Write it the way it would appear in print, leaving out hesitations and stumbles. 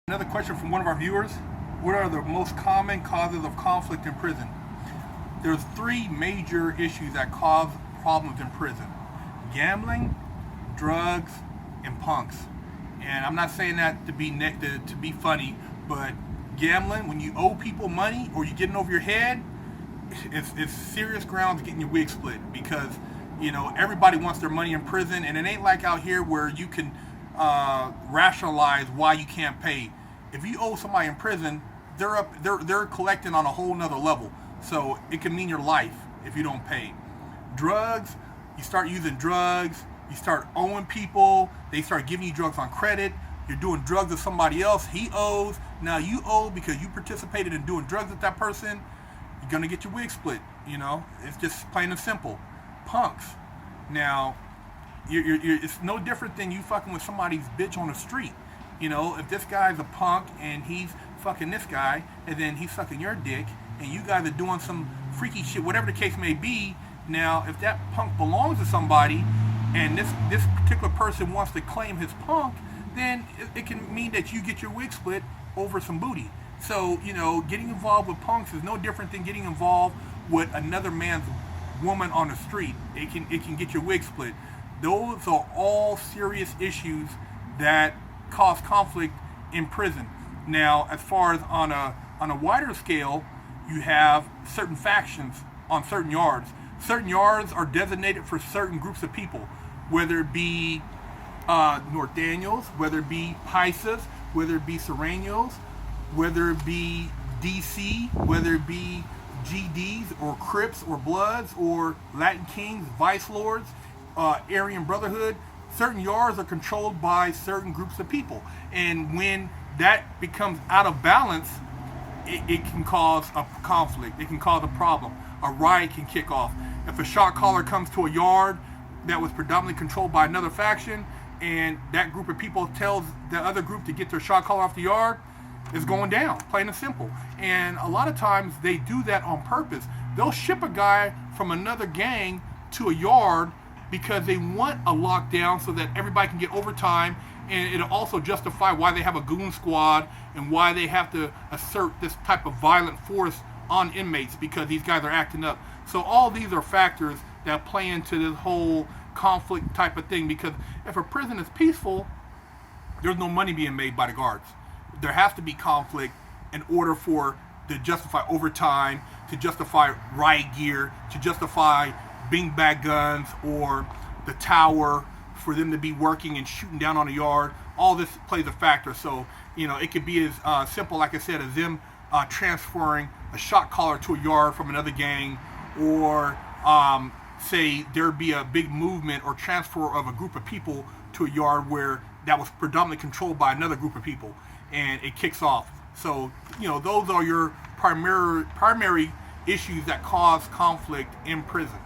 Another question from one of our viewers. What are the most common causes of conflict in prison? There's three major issues that cause problems in prison. Gambling, drugs, and punks. And I'm not saying that to be funny, but gambling, when you owe people money or you're getting over your head, it's serious grounds getting your wig split because, everybody wants their money in prison, and it ain't like out here where you can rationalize why you can't pay. If you owe somebody in prison, they're collecting on a whole nother level. So it can mean your life if you don't pay. Drugs, you start using drugs, you start owing people, they start giving you drugs on credit, you're doing drugs with somebody else, he owes, now you owe because you participated in doing drugs with that person, you're gonna get your wig split, It's just plain and simple. Punks. Now, it's no different than you fucking with somebody's bitch on the street. If this guy's a punk and he's fucking this guy, and then he's sucking your dick, and you guys are doing some freaky shit, whatever the case may be, now, if that punk belongs to somebody, and this particular person wants to claim his punk, then it can mean that you get your wig split over some booty. So, getting involved with punks is no different than getting involved with another man's woman on the street. It can get your wig split. Those are all serious issues that cause conflict in prison. Now, as far as on a wider scale, you have certain factions on certain yards. Certain yards are designated for certain groups of people, whether it be North Daniels, whether it be Pisces, whether it be Serranios, whether it be DC, whether it be GDs or Crips or Bloods or Latin Kings, Vice Lords, Aryan Brotherhood. Certain yards are controlled by certain groups of people, and when that becomes out of balance, it can cause a conflict. It can cause a problem. A riot can kick off. If a shot caller comes to a yard that was predominantly controlled by another faction, and that group of people tells the other group to get their shot caller off the yard, it's going down, plain and simple. And a lot of times they do that on purpose. They'll ship a guy from another gang to a yard because they want a lockdown so that everybody can get overtime, and it'll also justify why they have a goon squad and why they have to assert this type of violent force on inmates because these guys are acting up. So all these are factors that play into this whole conflict type of thing, because if a prison is peaceful, there's no money being made by the guards. There has to be conflict in order to justify overtime, to justify riot gear, to justify beanbag guns or the tower for them to be working and shooting down on the yard. All this plays a factor. So, it could be as simple, like I said, as them transferring a shot caller to a yard from another gang, or say there be a big movement or transfer of a group of people to a yard where that was predominantly controlled by another group of people, and it kicks off. So, those are your primary issues that cause conflict in prison.